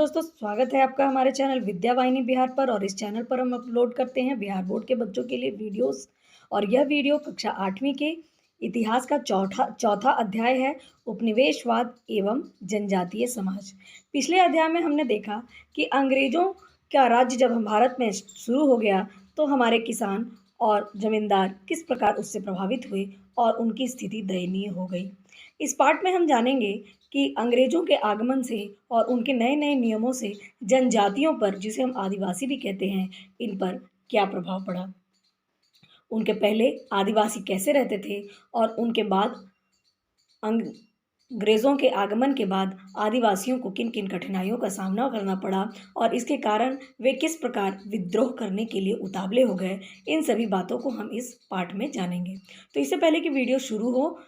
दोस्तों, स्वागत है आपका हमारे चैनल विद्या वाहिनी बिहार पर। और इस चैनल पर हम अपलोड करते हैं बिहार बोर्ड के बच्चों के लिए वीडियोस। और यह वीडियो कक्षा 8वीं के इतिहास का चौथा अध्याय है, उपनिवेशवाद एवं जनजातीय समाज। पिछले अध्याय में हमने देखा कि अंग्रेजों का राज्य जब हम भारत में शुरू हो गया तो हमारे किसान और जमींदार किस प्रकार उससे प्रभावित हुए और उनकी स्थिति दयनीय हो गई। इस पाठ में हम जानेंगे कि अंग्रेजों के आगमन से और उनके नए नए नियमों से जनजातियों पर, जिसे हम आदिवासी भी कहते हैं, इन पर क्या प्रभाव पड़ा। उनके पहले आदिवासी कैसे रहते थे और उनके बाद अंग्रेजों के आगमन के बाद आदिवासियों को किन किन कठिनाइयों का सामना करना पड़ा और इसके कारण वे किस प्रकार विद्रोह करने के लिए उतावले हो गए। इन सभी बातों को हम इस पाठ में जानेंगे। तो इससे पहले कि वीडियो शुरू हो,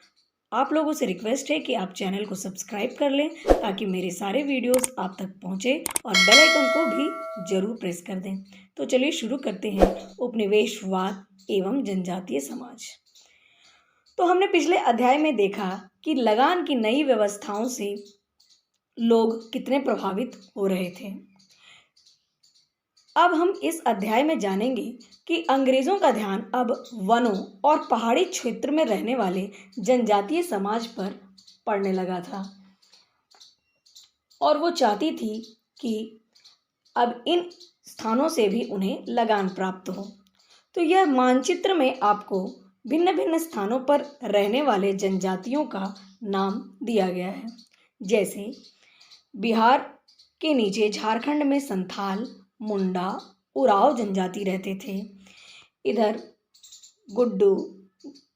आप लोगों से रिक्वेस्ट है कि आप चैनल को सब्सक्राइब कर लें ताकि मेरे सारे वीडियोस आप तक पहुंचे और बेल आइकन को भी जरूर प्रेस कर दें। तो चलिए शुरू करते हैं, उपनिवेशवाद एवं जनजातीय समाज। तो हमने पिछले अध्याय में देखा कि लगान की नई व्यवस्थाओं से लोग कितने प्रभावित हो रहे थे। अब हम इस अध्याय में जानेंगे कि अंग्रेजों का ध्यान अब वनों और पहाड़ी क्षेत्र में रहने वाले जनजातीय समाज पर पड़ने लगा था और वो चाहती थी कि अब इन स्थानों से भी उन्हें लगान प्राप्त हो। तो यह मानचित्र में आपको भिन्न भिन्न स्थानों पर रहने वाले जनजातियों का नाम दिया गया है। जैसे बिहार के नीचे झारखंड में संथाल, मुंडा, उराव जनजाति रहते थे। इधर गुड्डू,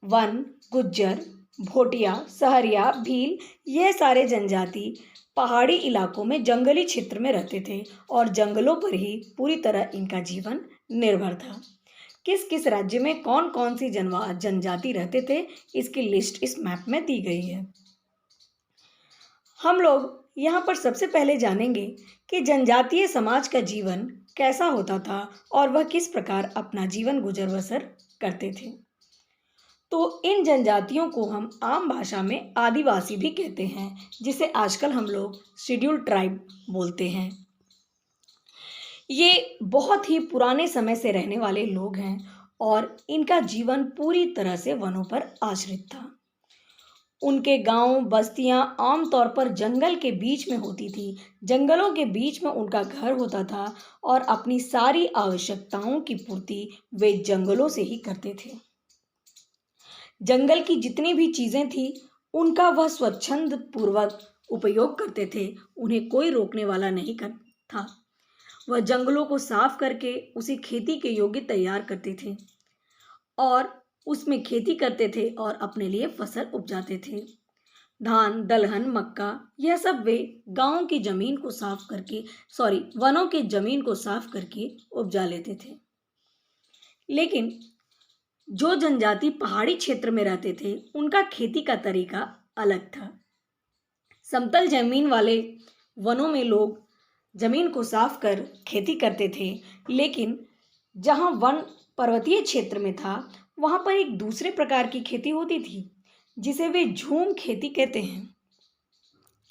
वन, गुज्जर, भोटिया, सहरिया, भील, यह सारे जनजाति पहाड़ी इलाकों में जंगली क्षेत्र में रहते थे और जंगलों पर ही पूरी तरह इनका जीवन निर्भर था। किस किस राज्य में कौन कौन सी जनजाति रहते थे, इसकी लिस्ट इस मैप में दी गई है। हम लोग यहाँ पर सबसे पहले जानेंगे कि जनजातीय समाज का जीवन कैसा होता था और वह किस प्रकार अपना जीवन गुजर बसर करते थे। तो इन जनजातियों को हम आम भाषा में आदिवासी भी कहते हैं, जिसे आजकल हम लोग शेड्यूल्ड ट्राइब बोलते हैं। ये बहुत ही पुराने समय से रहने वाले लोग हैं और इनका जीवन पूरी तरह से वनों पर आश्रित था। उनके गांव बस्तियां आमतौर पर जंगल के बीच में होती थी। जंगलों के बीच में उनका घर होता था और अपनी सारी आवश्यकताओं की पूर्ति वे जंगलों से ही करते थे। जंगल की जितनी भी चीजें थी उनका वह स्वच्छंद पूर्वक उपयोग करते थे। उन्हें कोई रोकने वाला नहीं था। वह जंगलों को साफ करके उसे खेती के योग्य तैयार करते थे और उसमें खेती करते थे और अपने लिए फसल उपजाते थे। धान, दलहन, मक्का, यह सब वे गांव की जमीन को साफ करके वनों की जमीन को साफ करके उपजा लेते थे। लेकिन जो जनजाति पहाड़ी क्षेत्र में रहते थे उनका खेती का तरीका अलग था। समतल जमीन वाले वनों में लोग जमीन को साफ कर खेती करते थे, लेकिन जहां वन पर्वतीय क्षेत्र में था वहां पर एक दूसरे प्रकार की खेती होती थी, जिसे वे झूम खेती कहते हैं।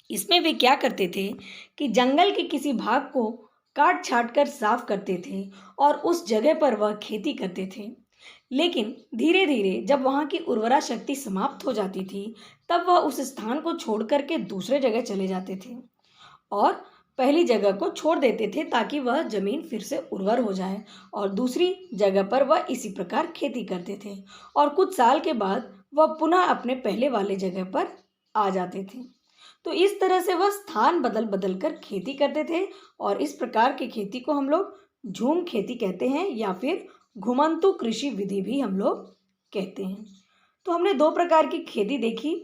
इसमें वे क्या करते थे कि जंगल के किसी भाग को काट छाट कर साफ करते थे और उस जगह पर वह खेती करते थे। लेकिन धीरे धीरे जब वहां की उर्वरा शक्ति समाप्त हो जाती थी तब वह उस स्थान को छोड़ करके दूसरे जगह चले जाते थे और पहली जगह को छोड़ देते थे ताकि वह जमीन फिर से उर्वर हो जाए और दूसरी जगह पर वह इसी प्रकार खेती करते थे और कुछ साल के बाद वह पुनः अपने पहले वाले जगह पर आ जाते थे। तो इस तरह से वह स्थान बदल बदल कर खेती करते थे और इस प्रकार की खेती को हम लोग झूम खेती कहते हैं या फिर घुमंतु कृषि विधि भी हम लोग कहते हैं। तो हमने दो प्रकार की खेती देखी।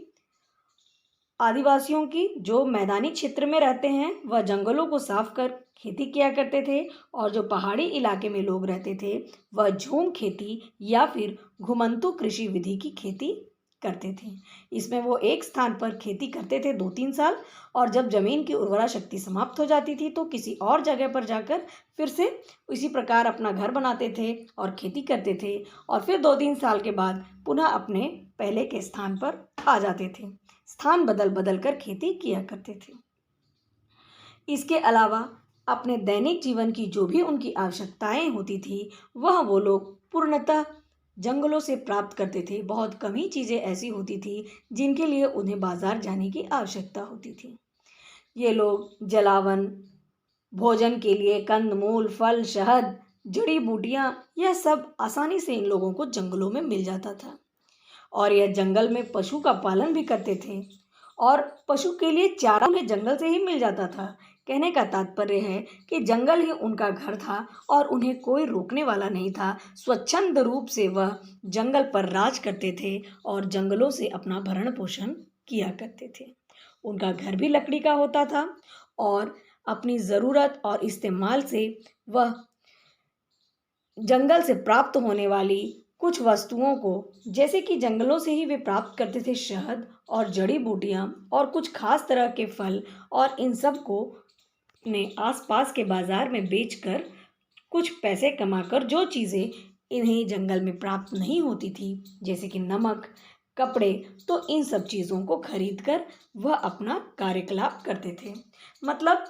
आदिवासियों की, जो मैदानी क्षेत्र में रहते हैं, वह जंगलों को साफ कर खेती किया करते थे और जो पहाड़ी इलाके में लोग रहते थे वह झूम खेती या फिर घुमंतु कृषि विधि की खेती करते थे। इसमें वो एक स्थान पर खेती करते थे 2-3 साल और जब जमीन की उर्वरा शक्ति समाप्त हो जाती थी तो किसी और जगह पर जाकर फिर से इसी प्रकार अपना घर बनाते थे और खेती करते थे और फिर 2-3 साल के बाद पुनः अपने पहले के स्थान पर आ जाते थे। स्थान बदल बदल कर खेती किया करते थे। इसके अलावा अपने दैनिक जीवन की जो भी उनकी आवश्यकताएं होती थी वह वो लोग पूर्णतः जंगलों से प्राप्त करते थे। बहुत कम ही चीज़ें ऐसी होती थी जिनके लिए उन्हें बाजार जाने की आवश्यकता होती थी। ये लोग जलावन, भोजन के लिए कंदमूल, फल, शहद, जड़ी बूटियां, यह सब आसानी से इन लोगों को जंगलों में मिल जाता था। और यह जंगल में पशु का पालन भी करते थे और पशु के लिए चारा उन्हें जंगल से ही मिल जाता था। कहने का तात्पर्य है कि जंगल ही उनका घर था और उन्हें कोई रोकने वाला नहीं था। स्वच्छंद रूप से वह जंगल पर राज करते थे और जंगलों से अपना भरण पोषण किया करते थे। उनका घर भी लकड़ी का होता था और अपनी ज़रूरत और इस्तेमाल से वह जंगल से प्राप्त होने वाली कुछ वस्तुओं को, जैसे कि जंगलों से ही वे प्राप्त करते थे शहद और जड़ी बूटियां और कुछ खास तरह के फल, और इन सब को ने आसपास के बाजार में बेचकर कुछ पैसे कमाकर जो चीज़ें इन्हें जंगल में प्राप्त नहीं होती थी, जैसे कि नमक, कपड़े, तो इन सब चीज़ों को खरीदकर वह अपना कार्यकलाप करते थे। मतलब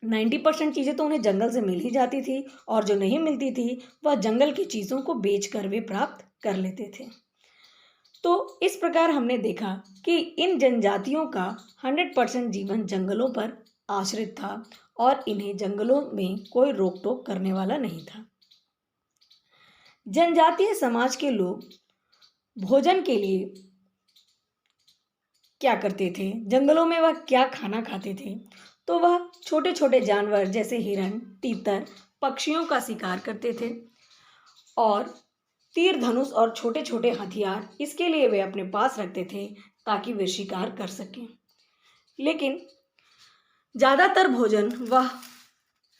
90% चीज़ें तो उन्हें जंगल से मिल ही जाती थी और जो नहीं मिलती थी वह जंगल की चीज़ों को बेचकर वे प्राप्त कर लेते थे। तो इस प्रकार हमने देखा कि इन जनजातियों का 100% जीवन जंगलों पर आश्रित था और इन्हें जंगलों में कोई रोक टोक करने वाला नहीं था। जनजातीय समाज के लोग भोजन के लिए क्या करते थे, जंगलों में वह क्या खाना खाते थे, तो वह छोटे छोटे जानवर जैसे हिरण, तीतर, पक्षियों का शिकार करते थे और तीर धनुष और छोटे छोटे हथियार इसके लिए वे अपने पास रखते थे ताकि वे शिकार कर सकें। लेकिन ज़्यादातर भोजन वह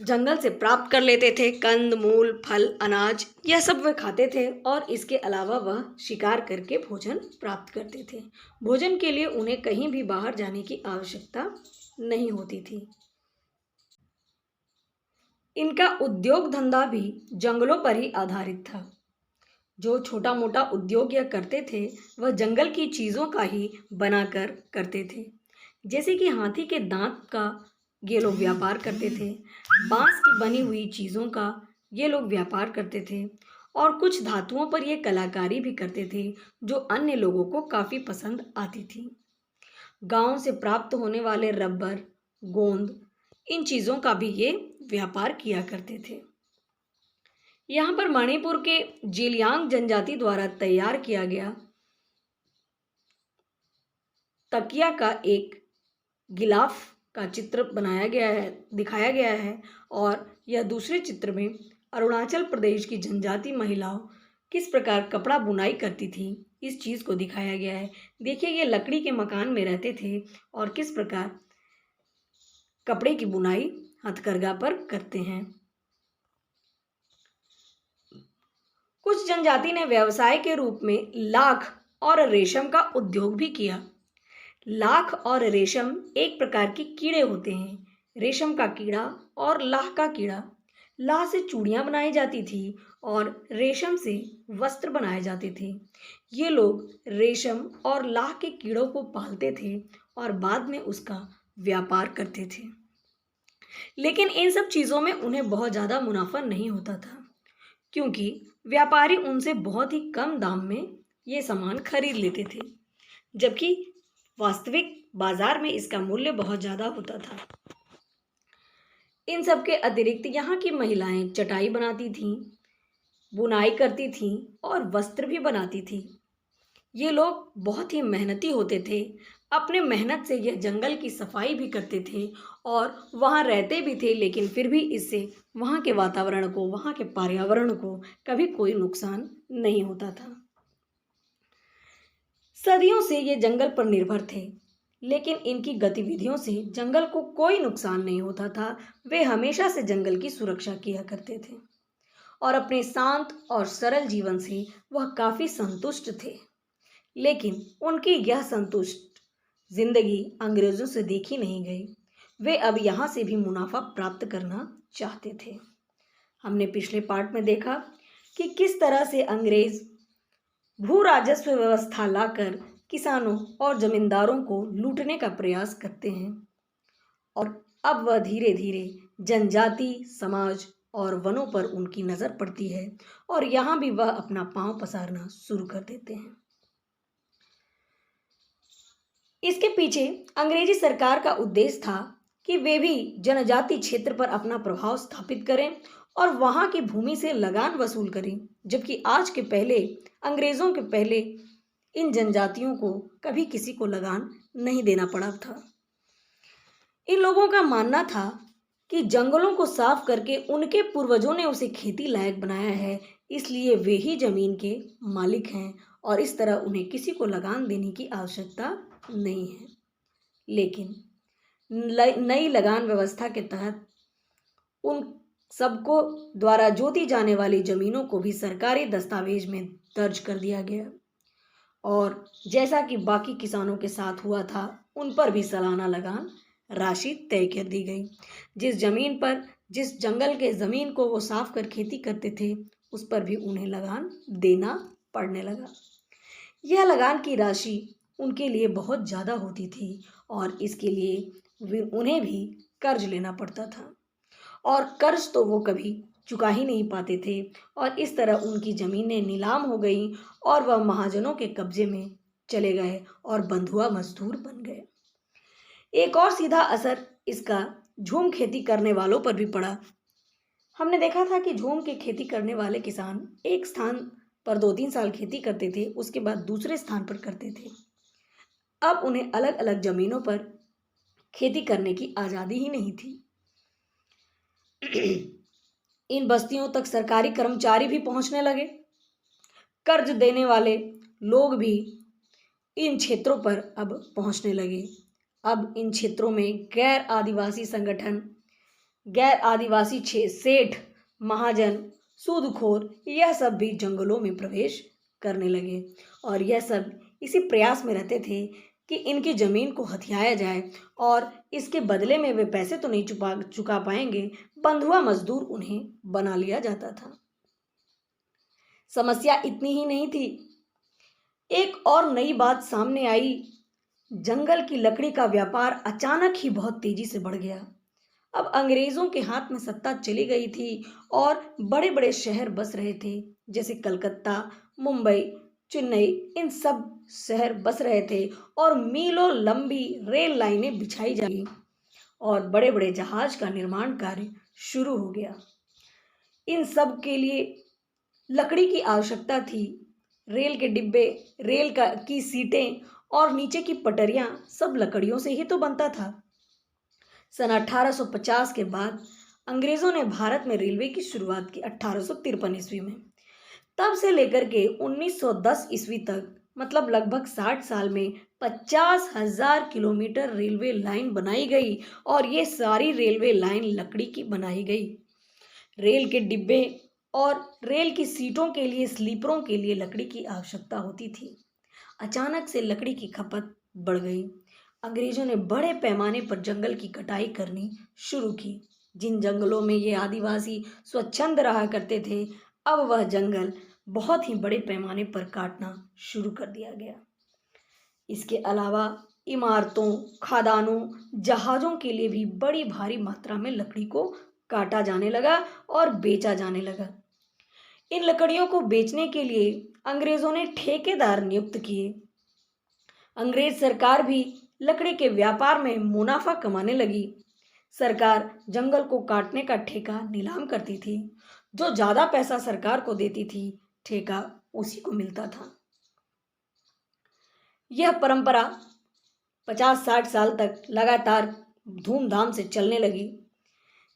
जंगल से प्राप्त कर लेते थे। कंद मूल, फल, अनाज, यह सब वे खाते थे और इसके अलावा वह शिकार करके भोजन प्राप्त करते थे। भोजन के लिए उन्हें कहीं भी बाहर जाने की आवश्यकता नहीं होती थी। इनका उद्योग धंधा भी जंगलों पर ही आधारित था। जो छोटा मोटा उद्योग यह करते थे वह जंगल की चीज़ों का ही बनाकर करते थे, जैसे कि हाथी के दांत का ये लोग व्यापार करते थे, बांस की बनी हुई चीज़ों का ये लोग व्यापार करते थे और कुछ धातुओं पर ये कलाकारी भी करते थे जो अन्य लोगों को काफ़ी पसंद आती थी। गांव से प्राप्त होने वाले रबर, गोंद, इन चीज़ों का भी ये व्यापार किया करते थे। यहाँ पर मणिपुर के जेलियांग जनजाति द्वारा तैयार किया गया तकिया का एक गिलाफ का चित्र बनाया गया है, दिखाया गया है और यह दूसरे चित्र में अरुणाचल प्रदेश की जनजाति महिलाओं किस प्रकार कपड़ा बुनाई करती थी इस चीज़ को दिखाया गया है। देखिए ये लकड़ी के मकान में रहते थे और किस प्रकार कपड़े की बुनाई हथकरघा पर करते हैं। कुछ जनजाति ने व्यवसाय के रूप में लाख और रेशम का उद्योग भी किया। लाख और रेशम एक प्रकार के कीड़े होते हैं। रेशम का कीड़ा और लाह का कीड़ा। लाह से चूड़ियाँ बनाई जाती थी और रेशम से वस्त्र बनाए जाते थे। ये लोग रेशम और लाह के कीड़ों को पालते थे और बाद में उसका व्यापार करते थे। लेकिन इन सब चीज़ों में उन्हें बहुत ज़्यादा मुनाफा नहीं होता था, क्योंकि व्यापारी उनसे बहुत ही कम दाम में ये सामान खरीद लेते थे, जबकि वास्तविक बाजार में इसका मूल्य बहुत ज़्यादा होता था। इन सब के अतिरिक्त यहाँ की महिलाएं चटाई बनाती थीं, बुनाई करती थीं और वस्त्र भी बनाती थीं। ये लोग बहुत ही मेहनती होते थे। अपने मेहनत से यह जंगल की सफाई भी करते थे और वहाँ रहते भी थे, लेकिन फिर भी इससे वहाँ के वातावरण को, वहाँ के पर्यावरण को कभी कोई नुकसान नहीं होता था। सदियों से ये जंगल पर निर्भर थे, लेकिन इनकी गतिविधियों से जंगल को कोई नुकसान नहीं होता था। वे हमेशा से जंगल की सुरक्षा किया करते थे और अपने शांत और सरल जीवन से वह काफ़ी संतुष्ट थे। लेकिन उनकी यह संतुष्ट जिंदगी अंग्रेज़ों से देखी नहीं गई। वे अब यहाँ से भी मुनाफा प्राप्त करना चाहते थे। हमने पिछले पार्ट में देखा कि किस तरह से अंग्रेज़ भू राजस्व व्यवस्था लाकर किसानों और जमींदारों को लूटने का प्रयास करते हैं और अब वह धीरे धीरे जनजाति समाज और वनों पर उनकी नजर पड़ती है और यहाँ भी वह अपना पांव पसारना शुरू कर देते हैं। इसके पीछे अंग्रेजी सरकार का उद्देश्य था कि वे भी जनजाति क्षेत्र पर अपना प्रभाव स्थापित करें और वहां की भूमि से लगान वसूल करें, जबकि आज के पहले अंग्रेजों के पहले इन जनजातियों को कभी किसी को लगान नहीं देना पड़ा था। इन लोगों का मानना था कि जंगलों को साफ करके उनके पूर्वजों ने उसे खेती लायक बनाया है, इसलिए वे ही जमीन के मालिक हैं और इस तरह उन्हें किसी को लगान देने की आवश्यकता नहीं है। लेकिन नई लगान व्यवस्था के तहत उन सबको द्वारा जोती जाने वाली जमीनों को भी सरकारी दस्तावेज में दर्ज कर दिया गया और जैसा कि बाकी किसानों के साथ हुआ था, उन पर भी सालाना लगान राशि तय कर दी गई। जिस जंगल के जमीन को वो साफ कर खेती करते थे, उस पर भी उन्हें लगान देना पड़ने लगा। यह लगान की राशि उनके लिए बहुत ज़्यादा होती थी और इसके लिए उन्हें भी कर्ज लेना पड़ता था और कर्ज तो वो कभी चुका ही नहीं पाते थे और इस तरह उनकी ज़मीनें नीलाम हो गईं और वह महाजनों के कब्जे में चले गए और बंधुआ मजदूर बन गए। एक और सीधा असर इसका झूम खेती करने वालों पर भी पड़ा। हमने देखा था कि झूम की खेती करने वाले किसान एक स्थान पर 2-3 साल खेती करते थे, उसके बाद दूसरे स्थान पर करते थे। अब उन्हें अलग अलग जमीनों पर खेती करने की आज़ादी ही नहीं थी। इन बस्तियों तक सरकारी कर्मचारी भी पहुंचने लगे। कर्ज देने वाले लोग भी इन क्षेत्रों पर अब पहुंचने लगे। अब इन क्षेत्रों में गैर आदिवासी संगठन, गैर आदिवासी सेठ, महाजन, सूदखोर, यह सब भी जंगलों में प्रवेश करने लगे और यह सब इसी प्रयास में रहते थे कि इनकी जमीन को हथियाया जाए और इसके बदले में वे पैसे तो नहीं चुका पाएंगे, बंधुआ मजदूर उन्हें बना लिया जाता था। समस्या इतनी ही नहीं थी, एक और नई बात सामने आई। जंगल की लकड़ी का व्यापार अचानक ही बहुत तेजी से बढ़ गया। अब अंग्रेजों के हाथ में सत्ता चली गई थी और बड़े बड़े शहर बस रहे थे, जैसे कलकत्ता, मुंबई, चेन्नई, इन सब शहर बस रहे थे और मीलों लंबी रेल लाइनें बिछाई जाएंगी और बड़े बड़े जहाज का निर्माण कार्य शुरू हो गया। इन सब के लिए लकड़ी की आवश्यकता थी। रेल के डिब्बे, की सीटें और नीचे की पटरियां सब लकड़ियों से ही तो बनता था। सन 1850 के बाद अंग्रेजों ने भारत में रेलवे की शुरुआत की 1853 ईस्वी में। तब से लेकर के 1910 ईस्वी तक, मतलब लगभग 60 साल में 50,000 किलोमीटर रेलवे लाइन बनाई गई और ये सारी रेलवे लाइन लकड़ी की बनाई गई। रेल के डिब्बे और रेल की सीटों के लिए, स्लीपरों के लिए लकड़ी की आवश्यकता होती थी। अचानक से लकड़ी की खपत बढ़ गई। अंग्रेजों ने बड़े पैमाने पर जंगल की कटाई करनी शुरू की। जिन जंगलों में ये आदिवासी स्वच्छंद रहा करते थे, अब वह जंगल बहुत ही बड़े पैमाने पर काटना शुरू कर दिया गया। इसके अलावा इमारतों, खदानों, जहाज़ों के लिए भी बड़ी भारी मात्रा में लकड़ी को काटा जाने लगा और बेचा जाने लगा। इन लकड़ियों को बेचने के लिए अंग्रेजों ने ठेकेदार नियुक्त किए। अंग्रेज सरकार भी लकड़ी के व्यापार में मुनाफा कमाने लगी। सरकार जंगल को काटने का ठेका नीलाम करती थी। जो ज़्यादा पैसा सरकार को देती थी, ठेका उसी को मिलता था। यह परंपरा 50-60 साल तक लगातार धूमधाम से चलने लगी।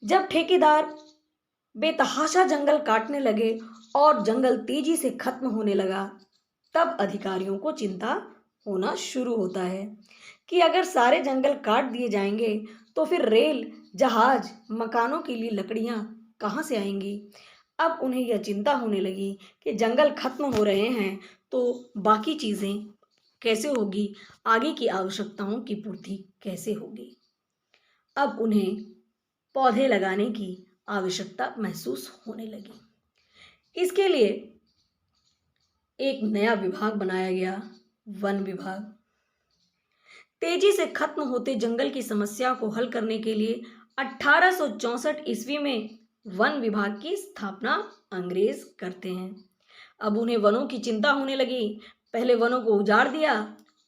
जब ठेकेदार बेतहाशा जंगल काटने लगे और जंगल तेजी से खत्म होने लगा, तब अधिकारियों को चिंता होना शुरू होता है कि अगर सारे जंगल काट दिए जाएंगे तो फिर रेल, जहाज, मकानों के लिए लकड़ियां कहाँ से आएंगी। अब उन्हें यह चिंता होने लगी कि जंगल खत्म हो रहे हैं तो बाकी चीज़ें कैसे होगी, आगे की आवश्यकताओं की पूर्ति कैसे होगी। अब उन्हें पौधे लगाने की आवश्यकता महसूस होने लगी। इसके लिए एक नया विभाग बनाया गया, वन विभाग। तेजी से खत्म होते जंगल की समस्या को हल करने के लिए 1864 ईस्वी में वन विभाग की स्थापना अंग्रेज करते हैं। अब उन्हें वनों की चिंता होने लगी। पहले वनों को उजाड़ दिया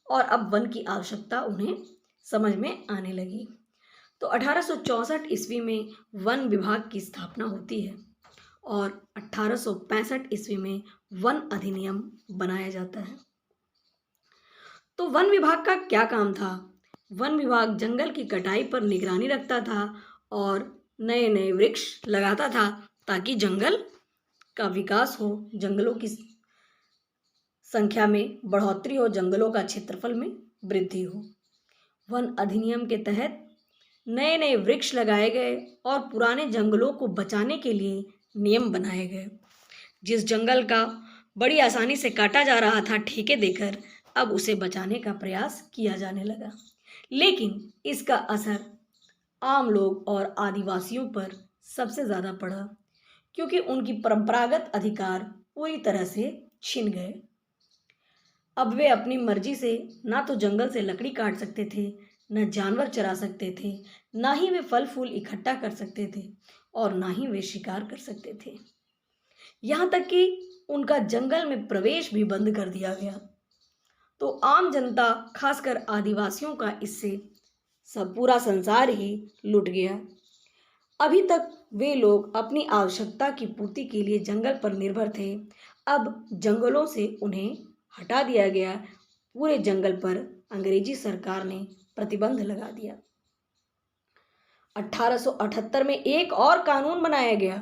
और अब वन की आवश्यकता उन्हें समझ में आने लगी। तो 1864 ईस्वी में वन विभाग की स्थापना होती है और 1865 ईस्वी में वन अधिनियम बनाया जाता है। तो वन विभाग का क्या काम था? वन विभाग जंगल की कटाई पर निगरानी रखता था और नए नए वृक्ष लगाता था ताकि जंगल का विकास हो, जंगलों की संख्या में बढ़ोतरी हो, जंगलों का क्षेत्रफल में वृद्धि हो। वन अधिनियम के तहत नए नए वृक्ष लगाए गए और पुराने जंगलों को बचाने के लिए नियम बनाए गए। जिस जंगल का बड़ी आसानी से काटा जा रहा था ठेके देकर, अब उसे बचाने का प्रयास किया जाने लगा। लेकिन इसका असर आम लोग और आदिवासियों पर सबसे ज़्यादा पड़ा, क्योंकि उनकी परंपरागत अधिकार पूरी तरह से छिन गए। अब वे अपनी मर्जी से ना तो जंगल से लकड़ी काट सकते थे, न जानवर चरा सकते थे, ना ही वे फल फूल इकट्ठा कर सकते थे और ना ही वे शिकार कर सकते थे। यहाँ तक कि उनका जंगल में प्रवेश भी बंद कर दिया गया। तो आम जनता, खासकर आदिवासियों का इससे सब पूरा संसार ही लुट गया। अभी तक वे लोग अपनी आवश्यकता की पूर्ति के लिए जंगल पर निर्भर थे। अब जंगलों से उन्हें हटा दिया गया। पूरे जंगल पर अंग्रेजी सरकार ने प्रतिबंध लगा दिया। 1878 में एक और कानून बनाया गया।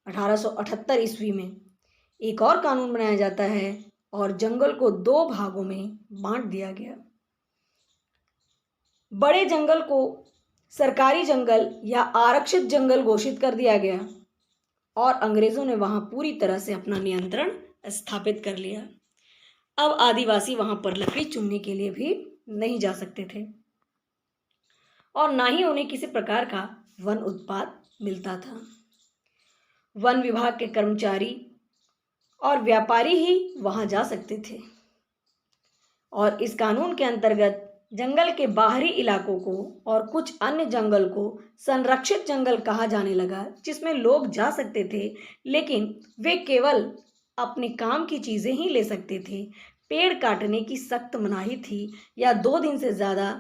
1878 ईस्वी में एक और कानून बनाया जाता है और जंगल को दो भागों में बांट दिया गया। बड़े जंगल को सरकारी जंगल या आरक्षित जंगल घोषित कर दिया गया और अंग्रेजों ने वहां पूरी तरह से अपना नियंत्रण स्थापित कर लिया। अब आदिवासी वहां पर लकड़ी चुनने के लिए भी नहीं जा सकते थे और ना ही उन्हें किसी प्रकार का वन उत्पाद मिलता था। वन विभाग के कर्मचारी और व्यापारी ही वहां जा सकते थे और इस कानून के अंतर्गत जंगल के बाहरी इलाकों को और कुछ अन्य जंगल को संरक्षित जंगल कहा जाने लगा, जिसमें लोग जा सकते थे लेकिन वे केवल अपने काम की चीजें ही ले सकते थे। पेड़ काटने की सख्त मनाही थी या 2 दिन से ज़्यादा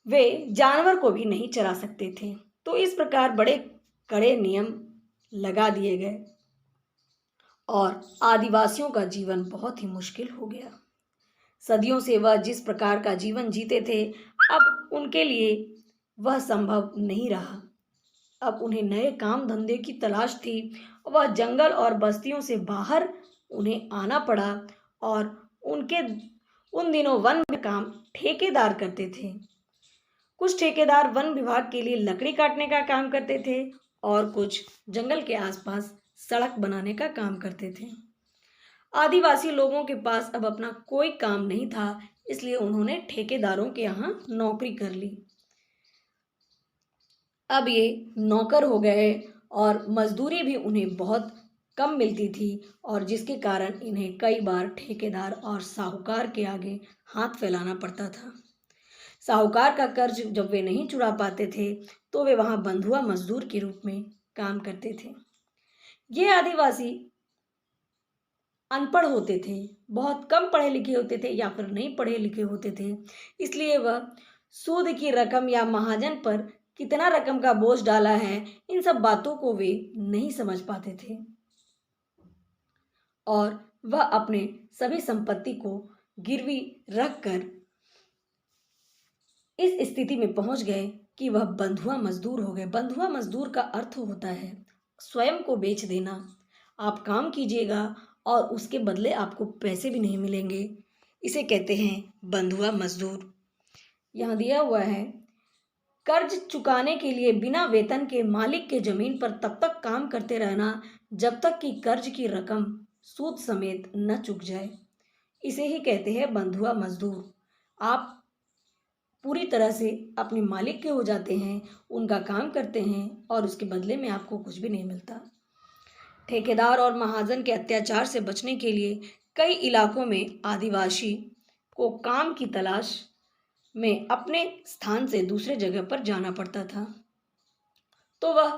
वे जानवर को भी नहीं चरा सकते थे। तो इस प्रकार बड़े कड़े नियम लगा दिए गए और आदिवासियों का जीवन बहुत ही मुश्किल हो गया। सदियों से वह जिस प्रकार का जीवन जीते थे, अब उनके लिए वह संभव नहीं रहा। अब उन्हें नए काम धंधे की तलाश थी। वह जंगल और बस्तियों से बाहर उन्हें आना पड़ा और उनके उन दिनों वन में काम ठेकेदार करते थे। कुछ ठेकेदार वन विभाग के लिए लकड़ी काटने का काम करते थे और कुछ जंगल के आसपास सड़क बनाने का काम करते थे। आदिवासी लोगों के पास अब अपना कोई काम नहीं था, इसलिए उन्होंने ठेकेदारों के यहाँ नौकरी कर ली। अब ये नौकर हो गए और मजदूरी भी उन्हें बहुत कम मिलती थी और जिसके कारण इन्हें कई बार ठेकेदार और साहूकार के आगे हाथ फैलाना पड़ता था। साहूकार का कर्ज जब वे नहीं चुरा पाते थे तो वे वहाँ बंधुआ मजदूर के रूप में काम करते थे। ये आदिवासी अनपढ़ होते थे, बहुत कम पढ़े लिखे होते थे या फिर नहीं पढ़े लिखे होते थे, इसलिए वह सूद की रकम या महाजन पर कितना रकम का बोझ डाला है, इन सब बातों को वे नहीं समझ पाते थे और वह अपने सभी संपत्ति को गिरवी रखकर इस स्थिति में पहुंच गए कि वह बंधुआ मजदूर हो गए। बंधुआ मजदूर का अर्थ होता है स्वयं को बेच देना। आप काम कीजिएगा और उसके बदले आपको पैसे भी नहीं मिलेंगे, इसे कहते हैं बंधुआ मजदूर। यहाँ दिया हुआ है, कर्ज चुकाने के लिए बिना वेतन के मालिक के जमीन पर तब तक काम करते रहना जब तक कि कर्ज की रकम सूद समेत न चुक जाए, इसे ही कहते हैं बंधुआ मजदूर। आप पूरी तरह से अपने मालिक के हो जाते हैं, उनका काम करते हैं और उसके बदले में आपको कुछ भी नहीं मिलता। ठेकेदार और महाजन के अत्याचार से बचने के लिए कई इलाकों में आदिवासी को काम की तलाश में अपने स्थान से दूसरे जगह पर जाना पड़ता था, तो वह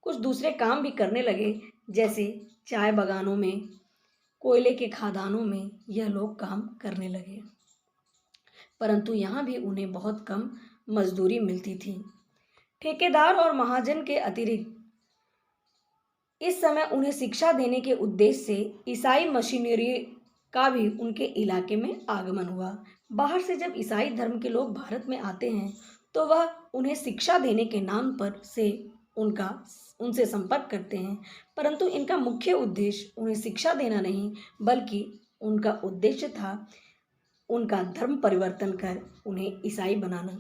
कुछ दूसरे काम भी करने लगे, जैसे चाय बागानों में, कोयले के खदानों में यह लोग काम करने लगे। परंतु यहाँ भी उन्हें बहुत कम मजदूरी मिलती थी। ठेकेदार और महाजन के अतिरिक्त इस समय उन्हें शिक्षा देने के उद्देश्य से ईसाई मिशनरी का भी उनके इलाके में आगमन हुआ। बाहर से जब ईसाई धर्म के लोग भारत में आते हैं तो वह उन्हें शिक्षा देने के नाम पर से उनसे संपर्क करते हैं, परंतु इनका मुख्य उद्देश्य उन्हें शिक्षा देना नहीं, बल्कि उनका उद्देश्य था उनका धर्म परिवर्तन कर उन्हें ईसाई बनाना।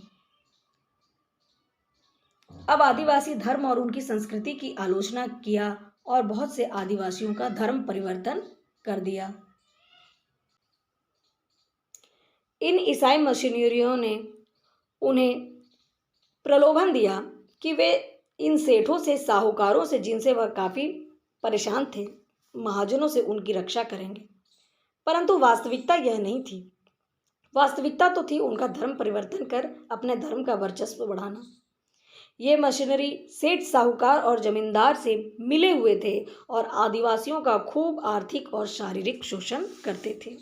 अब आदिवासी धर्म और उनकी संस्कृति की आलोचना किया और बहुत से आदिवासियों का धर्म परिवर्तन कर दिया। इन ईसाई मिशनरियों ने उन्हें प्रलोभन दिया कि वे इन सेठों से, साहूकारों से, जिनसे वह काफी परेशान थे, महाजनों से उनकी रक्षा करेंगे। परंतु वास्तविकता यह नहीं थी। वास्तविकता तो थी उनका धर्म परिवर्तन कर अपने धर्म का वर्चस्व बढ़ाना। ये मशीनरी सेठ, साहूकार और जमींदार से मिले हुए थे और आदिवासियों का खूब आर्थिक और शारीरिक शोषण करते थे।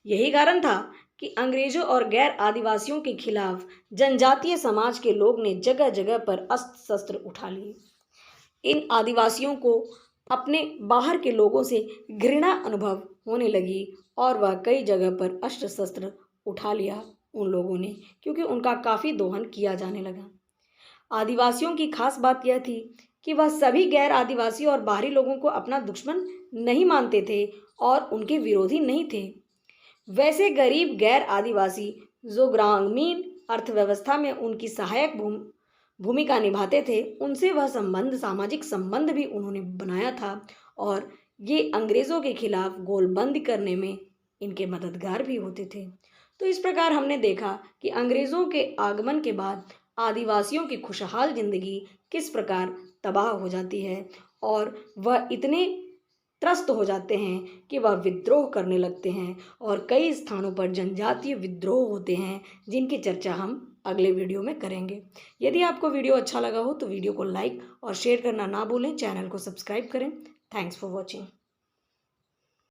यही कारण था कि अंग्रेजों और गैर आदिवासियों के खिलाफ जनजातीय समाज के लोग ने जगह जगह पर अस्त्र शस्त्र उठा लिए। इन आदिवासियों को अपने बाहर के लोगों से घृणा अनुभव होने लगी और वह कई जगह पर अस्त्र शस्त्र उठा लिया उन लोगों ने, क्योंकि उनका काफ़ी दोहन किया जाने लगा। आदिवासियों की खास बात यह थी कि वह सभी गैर आदिवासी और बाहरी लोगों को अपना दुश्मन नहीं मानते थे और उनके विरोधी नहीं थे। वैसे गरीब गैर आदिवासी जो ग्रामीण अर्थव्यवस्था में उनकी सहायक भूमिका निभाते थे, उनसे वह संबंध, सामाजिक संबंध भी उन्होंने बनाया था और ये अंग्रेज़ों के खिलाफ गोलबंदी करने में इनके मददगार भी होते थे। तो इस प्रकार हमने देखा कि अंग्रेज़ों के आगमन के बाद आदिवासियों की खुशहाल जिंदगी किस प्रकार तबाह हो जाती है और वह इतने त्रस्त हो जाते हैं कि वह विद्रोह करने लगते हैं और कई स्थानों पर जनजातीय विद्रोह होते हैं, जिनकी चर्चा हम अगले वीडियो में करेंगे। यदि आपको वीडियो अच्छा लगा हो तो वीडियो को लाइक और शेयर करना ना भूलें, चैनल को सब्सक्राइब करें। Thanks for watching.